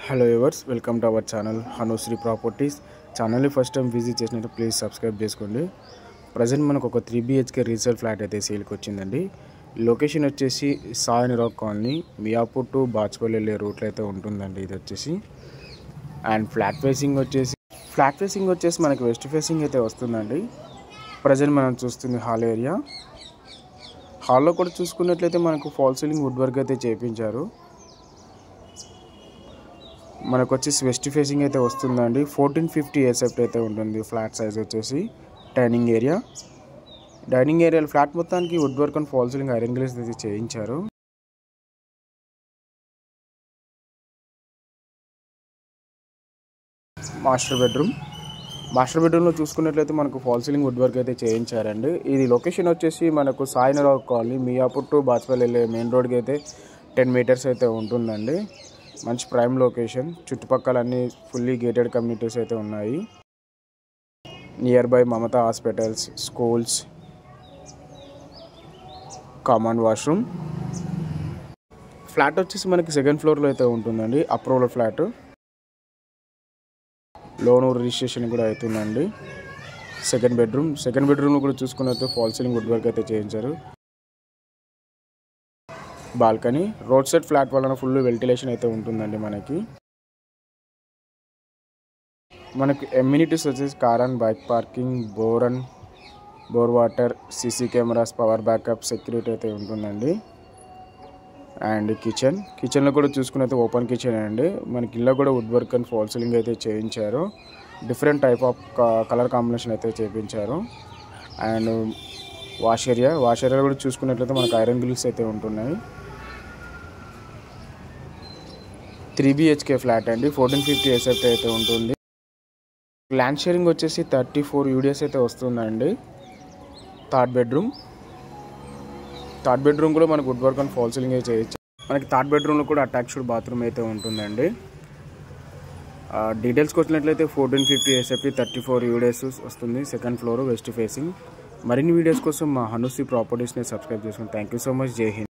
Hello viewers, welcome to our channel Hanushree properties. ఛానల్ని first time visit చేసినట్టు please subscribe చేసుకోండి. Present మనకు ఒక 3 BHK రీసేల్ ఫ్లాట్ అయితే సేల్కి వచ్చిందండి. లొకేషన్ వచ్చేసి సాయనిరావు కాలనీ, మియాపూర్ టు బాచ్పల్లి వెళ్ళే రూట్లో అయితే ఉంటుందండి ఇది వచ్చేసి. అండ్ ఫ్లాట్ ఫేసింగ్ వచ్చేసి మనకి వెస్ట్ ఫేసింగ్ అయితే వస్తుందండి. ప్రజెంట్ మనం చూస్తుంది హాల్ ఏరియా. హాల్లో కూడా చూసుకున్నట్లయితే మనకు ఫాల్ సీలింగ్ వుడ్ వర్క్ అయితే చేయించారు. మనకు వచ్చేసి వెస్ట్ ఫేసింగ్ అయితే వస్తుందండి. 1450 ఎసెప్ట్ అయితే ఉంటుంది. ఫ్లాట్ సైజ్ వచ్చేసి డైనింగ్ ఏరియాలో ఫ్లాట్ మొత్తానికి wood work and fall ceiling iron గ్లేస్ అయితే చేయించారు. మాస్టర్ బెడ్రూమ్లో చూసుకున్నట్లయితే మనకు ఫాల్ సీలింగ్ వుడ్ వర్క్ అయితే చేయించారండి. ఇది లొకేషన్ వచ్చేసి మనకు సాయనిరావు కాలనీ, మియాపూర్ టు బాచ్పల్లి వెళ్ళే మెయిన్ రోడ్కి అయితే 10 మీటర్స్ అయితే ఉంటుందండి. మంచి ప్రైమ్ లొకేషన్. చుట్టుపక్కల అన్ని ఫుల్లీ గేటెడ్ కమ్యూనిటీస్ అయితే ఉన్నాయి. Near by Mamata hospitals, schools, common washroom. Flat వచ్చేసి మనకి సెకండ్ ఫ్లోర్లో అయితే ఉంటుందండి. Approval flat. లోన్ రిజిస్ట్రేషన్ కూడా అవుతుందండి. సెకండ్ బెడ్రూమ్లో కూడా చూసుకున్నట్టు ఫాల్ సీలింగ్ వుడ్ వర్క్ అయితే చేయించారు. బాల్కనీ, రోడ్ సైడ్ ఫ్లాట్ వలన ఫుల్ వెంటిలేషన్ అయితే ఉంటుందండి. మనకి ఎమ్యూనిటీస్ వచ్చేసి car and bike parking, bore water, CC cameras, power backup, security అయితే ఉంటుందండి. అండ్ కిచెన్లో కూడా చూసుకున్నైతే ఓపెన్ కిచెన్ అండి. మనకి ఇల్లు కూడా would work and fall ceiling అయితే చేయించారు. Different type of colour combination అయితే చేయించారు. అండ్ వాష్ ఏరియా కూడా చూసుకున్నట్లయితే మనకు ఐరన్ గ్రిల్స్ అయితే ఉంటున్నాయి. 3 BHK ఫ్లాట్ అండి. 1450 ఎసెప్ట్ అయితే ఉంటుంది. ల్యాండ్ షేరింగ్ వచ్చేసి 34 UDS అయితే వస్తుందండి. థర్డ్ బెడ్రూమ్ కూడా మనకు would work and fall ceiling అయితే చేయొచ్చు. మనకి థర్డ్ బెడ్రూమ్లో కూడా అటాచ్డ్ బాత్రూమ్ అయితే ఉంటుందండి. డీటెయిల్స్కి వచ్చినట్లయితే 1450 ఎసెప్ట్ 34 UDS వస్తుంది. Second floor west facing. మరిన్ని వీడియోస్ కోసం మా హనుశ్రీ ప్రాపర్టీస్ని సబ్స్క్రైబ్ చేసుకోండి. Thank you so much. జై హింద్.